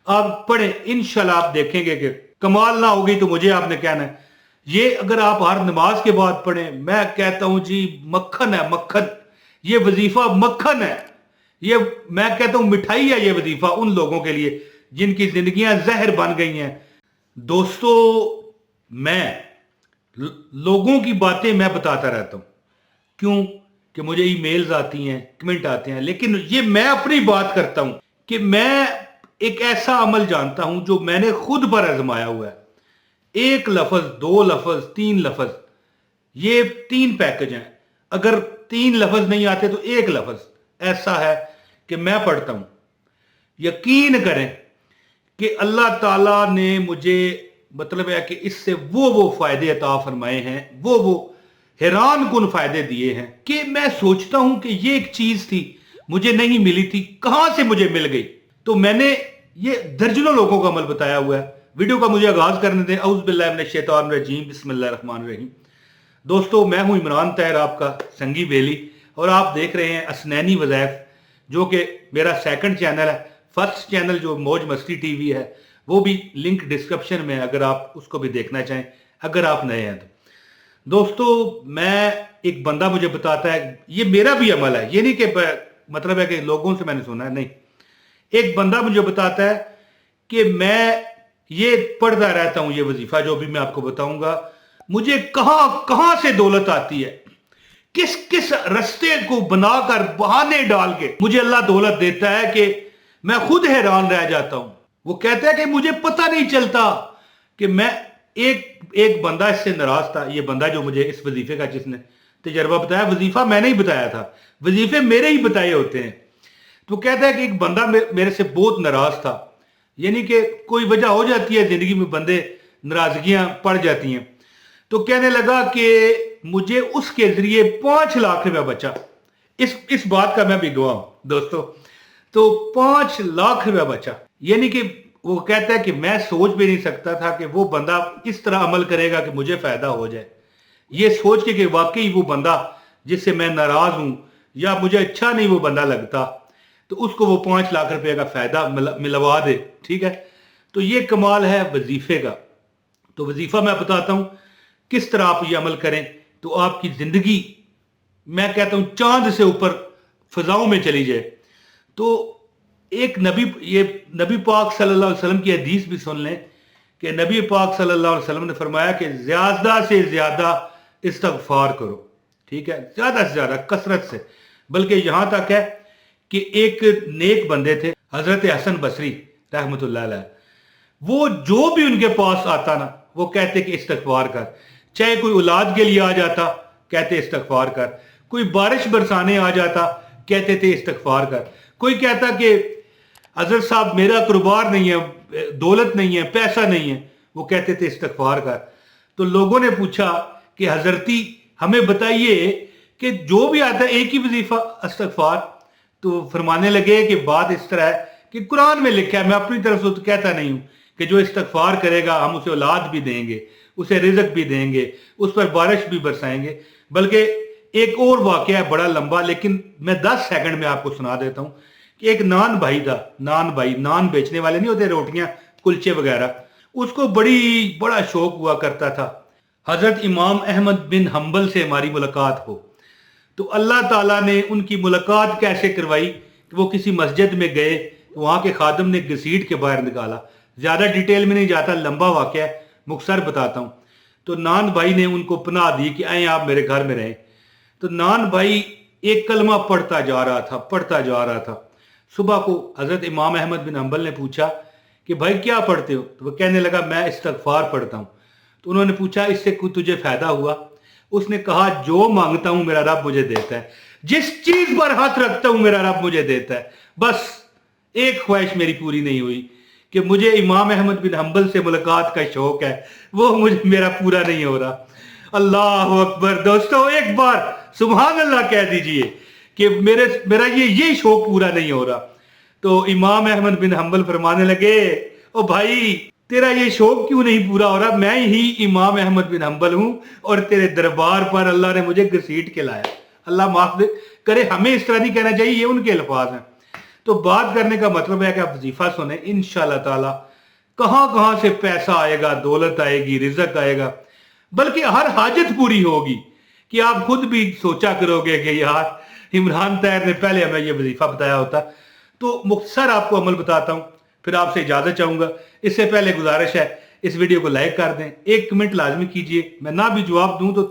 आप पढ़ें, इंशाल्लाह आप देखेंगे कि कमाल ना होगी तो मुझे आपने कहना है। ये अगर आप हर नमाज के बाद पढ़ें, मैं कहता हूं जी मक्खन है, मक्खन। ये वजीफा मक्खन है। ये मैं कहता हूं मिठाई है ये वजीफा उन लोगों के लिए जिनकी जिंदगियां जहर बन गई हैं। दोस्तों, मैं लोगों की बातें मैं बताता रहता हूं। क्यों? कि मुझे ईमेल्स आती हैं, कमेंट आते हैं, लेकिन ये मैं अपनी बात करता हूं कि मैं एक ऐसा अमल जानता हूं जो मैंने खुद पर आजमाया हुआ है। एक लफ्ज, दो लफ्ज, तीन लफ्ज, ये तीन पैकेज हैं। अगर तीन लफ्ज नहीं आते तो एक लफ्ज ऐसा है कि मैं पढ़ता हूं। यकीन करें कि अल्लाह ताला ने मुझे, मतलब है कि इससे वो फायदे अता फरमाए हैं, वो हैरान कुन फायदे दिए हैं कि मैं सोचता हूं कि ये एक चीज थी, मुझे नहीं मिली थी, कहां से मुझे मिल गई। तो मैंने ये दर्जनों लोगों का अमल बताया हुआ है। वीडियो का मुझे आगाज करने दें। औज़ु बिल्लाहि मिनश शैतानिर रजीम, बिस्मिल्लाहिर रहमानिर रहीम। दोस्तों, मैं हूं इमरान तैहर, आपका संगी बेली, और आप देख रहे हैं असनैनी वज़ाइफ, जो कि मेरा सेकंड चैनल है। फर्स्ट चैनल जो मौज मस्ती टीवी है, वो भी लिंक डिस्क्रिप्शन में है, अगर आप उसको भी देखना चाहें, अगर आप नए हैं तो। दोस्तों, मैं एक बंदा मुझे बताता है, ये मेरा भी अमल है, ये नहीं कि मतलब है कि लोगों से मैंने सुना है, नहीं। एक बंदा मुझे बताता है कि मैं ये पढ़ता रहता हूं, ये वजीफा जो भी मैं आपको बताऊंगा, मुझे कहां कहां से दौलत आती है, किस किस रास्ते को बनाकर, बहाने डाल के मुझे अल्लाह दौलत देता है कि मैं खुद हैरान रह जाता हूं। वो कहता है कि मुझे पता नहीं चलता कि मैं एक बंदा इससे नाराज था। ये बंदा जो मुझे इस वजीफे का, जिसने तजर्बा बताया, वजीफा मैंने ही बताया था, वजीफे मेरे ही बताए होते हैं। तो कहता है कि एक बंदा मेरे से बहुत नाराज था। यानी कि कोई वजह हो जाती है जिंदगी में, बंदे नाराजगियां पड़ जाती हैं। तो कहने लगा कि मुझे उसके जरिए 5 लाख रुपया बचा। इस बात का मैं भी गवाह हूं दोस्तों। तो 5 लाख रुपया बचा। यानी कि वो कहता है कि मैं सोच भी नहीं सकता था कि वो बंदा इस तरह अमल करेगा कि मुझे फायदा हो जाए। ये सोच के कि वाकई वो बंदा जिससे मैं नाराज हूं या मुझे अच्छा नहीं वो बंदा लगता, तो उसको वो 5 लाख रुपए का फायदा मिलवा दे। ठीक है, तो ये कमाल है वजीफे का। तो वजीफा मैं बताता हूं किस तरह आप ये अमल करें तो आपकी जिंदगी, मैं कहता हूं, चांद से ऊपर फजाओं में चली जाए। तो एक नबी पाक सल्लल्लाहु अलैहि वसल्लम की हदीस भी सुन लें कि नबी पाक सल्लल्लाहु अलैहि वसल्लम ने फरमाया कि ज्यादा से ज्यादा इस्तगफार करो। ठीक है, ज्यादा से ज्यादा, कसरत से। बल्कि यहां तक है कि एक नेक बंदे थे, हजरत हसन बसरी रहमतुल्लाह अलैह, वो जो भी उनके पास आता ना, वो कहते कि इस्तगफार कर। चाहे कोई औलाद के लिए आ जाता, कहते इस्तगफार कर। कोई बारिश बरसाने आ जाता, कहते थे इस्तगफार कर। कोई कहता कि हजरत साहब मेरा कारोबार नहीं है, दौलत नहीं है, पैसा नहीं है, वो कहते थे इस्तगफार कर। तो लोगों ने पूछा कि हजरती हमें बताइए कि जो भी आता है एक ही वजीफा इस्तगफार। तो फरमाने लगे कि बात इस तरह है कि कुरान में लिखा है, मैं अपनी तरफ से तो कहता नहीं हूं, कि जो इस्तगफार करेगा हम उसे औलाद भी देंगे, उसे रिज़्क भी देंगे, उस पर बारिश भी बरसाएंगे। बल्कि एक और वाकया है बड़ा लंबा, लेकिन मैं 10 सेकंड में आपको सुना देता हूं कि एक नान भाई था। नान बेचने वाले नहीं होते, रोटियां कुलचे वगैरह, उसको बड़ा शौक हुआ करता था हजरत इमाम अहमद बिन हम्बल से हमारी मुलाकात हो। तो अल्लाह ताला ने उनकी मुलाकात कैसे करवाई कि वो किसी मस्जिद में गए, तो वहां के खादम ने घसीट के बाहर निकाला। ज्यादा डिटेल में नहीं जाता, लंबा वाकया है, मुख्तसर बताता हूं। तो नान भाई ने उनको पनाह दी कि आए आप मेरे घर में रहें। तो नान भाई एक कलमा पढ़ता जा रहा था। सुबह को हजरत इमाम अहमद बिन हम्बल ने पूछा कि भाई क्या पढ़ते हो? तो वो कहने लगा मैं इस्तगफार पढ़ता हूं। तो उन्होंने पूछा इससे कुछ तुझे फायदा हुआ? उसने कहा जो मांगता हूं मेरा रब मुझे देता है, जिस चीज पर हाथ रखता हूं मेरा रब मुझे देता है। बस एक ख्वाहिश मेरी पूरी नहीं हुई कि मुझे इमाम अहमद बिन हम्बल से मुलाकात का शौक है, वो मुझे मेरा पूरा नहीं हो रहा। अल्लाह अकबर। दोस्तों, एक बार सुभान अल्लाह कह दीजिए कि मेरा ये शौक पूरा नहीं हो रहा। तो इमाम अहमद बिन हम्बल फरमाने लगे, ओ भाई तेरा ये शौक क्यों नहीं पूरा हो रहा? मैं ही इमाम अहमद बिन हम्बल हूं और तेरे दरबार पर अल्लाह ने मुझे घसीट के लाया। अल्लाह माफ करे, हमें इस तरह नहीं कहना चाहिए, ये उनके अल्फाज हैं। तो बात करने का मतलब है कि आप वजीफा सुने, इंशाल्लाह ताला कहां कहां से पैसा आएगा, दौलत आएगी, रिजक आएगा, बल्कि हर हाजत पूरी होगी कि आप खुद भी सोचा करोगे कि यार इमरान तैयर ने पहले हमें ये वजीफा बताया होता। तो मुख्तसर आपको अमल बताता हूँ, फिर आपसे इजाजत चाहूंगा। इससे पहले गुजारिश है, इस वीडियो को लाइक कर दें, एक कमेंट लाजमी कीजिए। मैं ना भी जवाब दूं तो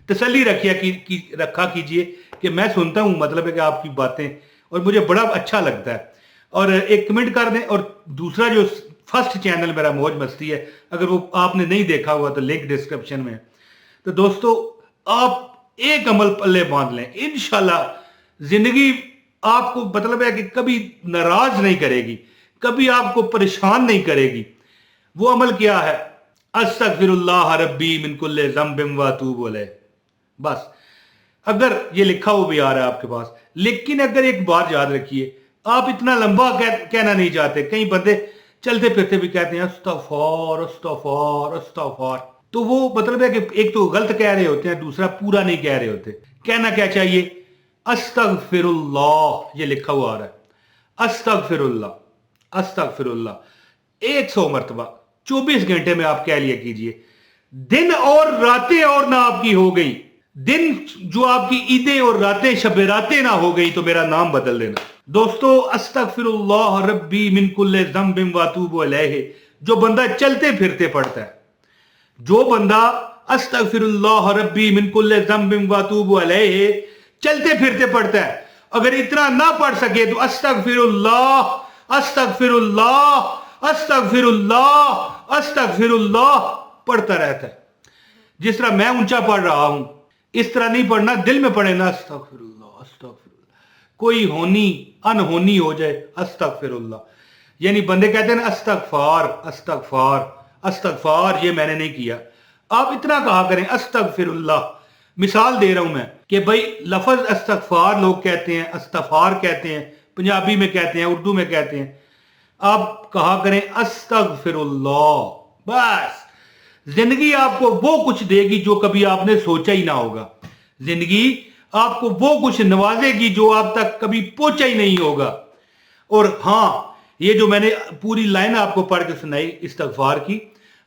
तसल्ली रखा कीजिए कि मैं सुनता हूं, मतलब है कि आपकी बातें, और मुझे बड़ा अच्छा लगता है। और एक कमेंट कर दें। और दूसरा जो फर्स्ट चैनल मेरा मौज मस्ती है, अगर वो आपने नहीं देखा हुआ तो लिंक डिस्क्रिप्शन में है। तो दोस्तों आप एक अमल पल्ले बांध लें, इंशाल्लाह जिंदगी आपको मतलब है कि कभी नाराज नहीं करेगी, कभी आपको परेशान नहीं करेगी। वो अमल क्या है? अस्तगफिरुल्लाह रब्बी मिन कुल्ले ज़ंबिन व अतूबु अलैह। बस अगर ये लिखा हुआ भी आ रहा है आपके पास, लेकिन अगर एक बात याद रखिए, आप इतना लंबा कहना नहीं चाहते। कई बंदे चलते फिरते भी कहते हैं अस्तगफार अस्तगफार अस्तगफार, तो वो मतलब है कि एक तो गलत कह रहे होते हैं, दूसरा पूरा नहीं कह रहे होते। कहना क्या चाहिए? अस्तगफिरुल्लाह, ये लिखा हुआ आ रहा है, अस्तगफिरुल्लाह अस्तगफिरुल्लाह 100 मरतबा 24 घंटे में आप कह लिया कीजिए। दिन और रातें और ना आपकी हो गई, दिन जो आपकी ईदें और रातें शब रातें ना हो गई, तो मेरा नाम बदल देना। दोस्तों अस्तगफिरुल्लाह रब्बी मिन कुल्ले ज़ंबिन व अतूबु अलैह जो बंदा चलते फिरते पढ़ता है, जो बंदा अस्तगफिरुल्लाह रब्बी मिन कुल्ले ज़ंबिन व अतूबु अलैह चलते फिरते पढ़ता है, अगर इतना ना पढ़ सके तो अस्तगफिरुल्लाह अस्तगफिरुल्लाह अस्तगफिरुल्लाह अस्तगफिरुल्लाह पढ़ता रहता है। जिस तरह मैं ऊंचा पढ़ रहा हूं, इस तरह नहीं पढ़ना, दिल में पढ़े ना अस्तगफिरुल्लाह अस्तगफिरुल्लाह, कोई होनी अनहोनी हो जाए अस्तगफिरुल्लाह। यानी बंदे कहते हैं ना अस्तगफार अस्तगफार अस्तगफार, ये मैंने नहीं किया, आप इतना कहा करें अस्तगफिरुल्लाह। मिसाल दे रहा हूं मैं कि भाई लफज अस्तगफार लोग कहते हैं, अस्तगफार कहते हैं, पंजाबी में कहते हैं, उर्दू में कहते हैं, आप कहा करें अस्तगफिरुल्लाह। बस जिंदगी आपको वो कुछ देगी जो कभी आपने सोचा ही ना होगा, जिंदगी आपको वो कुछ नवाजेगी जो आप तक कभी पहुंचा ही नहीं होगा। और हां, ये जो मैंने पूरी लाइन आपको पढ़ के सुनाई इस्तगफार की,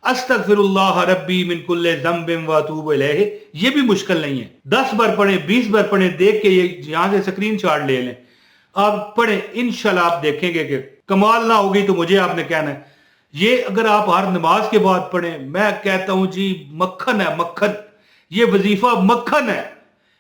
अस्तगफिरुल्लाह रब्बी मिन कुल्ले ज़ंबिन व अतूबु अलैह, ये भी मुश्किल नहीं है। 10 बार पढ़े, 20 बार पढ़े, देख के ये यहां से स्क्रीनशॉट ले लें, आप पढ़े, इंशाल्लाह आप देखेंगे कि कमाल ना होगी तो मुझे आपने कहना है। ये अगर आप हर नमाज के बाद पढ़ें, मैं कहता हूं जी मक्खन है, मक्खन। ये वजीफा मक्खन है,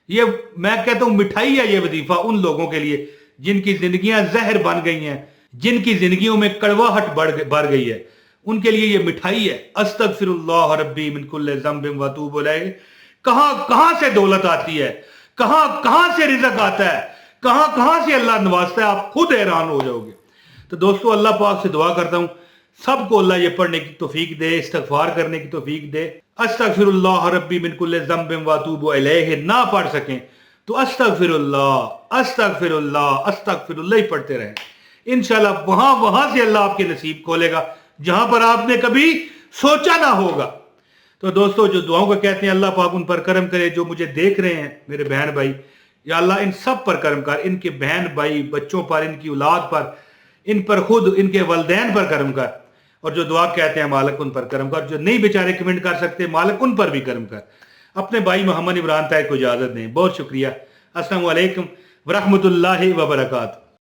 ये मैं कहता हूं मिठाई है ये वजीफा उन लोगों के लिए जिनकी जिंदगियां जहर बन गई हैं, जिनकी जिंदगियों में कड़वाहट बढ़ गई है, उनके लिए ये मिठाई है। अस्तगफिरुल्लाह रब्बी मिन कुल्ले ज़ंबिन व अतूबु अलैह। कहां कहां से दौलत आती है, कहां कहां से रिज़्क आता है, कहां कहां से अल्लाह नवाजता है, आप खुद हैरान हो जाओगे। तो दोस्तों अल्लाह पाक से दुआ करता हूं सबको अल्लाह ये पढ़ने की तौफीक दे, इस्तगफार करने की तौफीक दे। अस्तगफिरुल्लाह रब्बी मिन कुल्ले ज़ंबिन व अतूबु अलैह ना पढ़ सकें तो अस्तगफिरुल्लाह अस्तगफिरुल्लाह अस्तगफिरुल्लाह ही पढ़ते रहें। इंशाल्लाह वहां से अल्लाह आपके नसीब खोलेगा जहां पर आपने कभी सोचा ना होगा। तो दोस्तों जो दुआओं को कहते हैं, अल्लाह पाक उन पर करम करे। जो मुझे देख रहे हैं मेरे बहन भाई, या अल्लाह इन सब पर करम कर, इनके बहन भाई बच्चों पर, इनकी औलाद पर, इन पर खुद, इनके वलदैन पर करम कर। और जो दुआ कहते हैं मालिक उन पर करम कर, जो नहीं बेचारे कमेंट कर सकते मालिक उन पर भी करम कर। अपने भाई मोहम्मद इमरान तैयर को इजाजत दें। बहुत शुक्रिया। अस्सलाम वालेकुम व रहमतुल्लाहि व बरकातहू।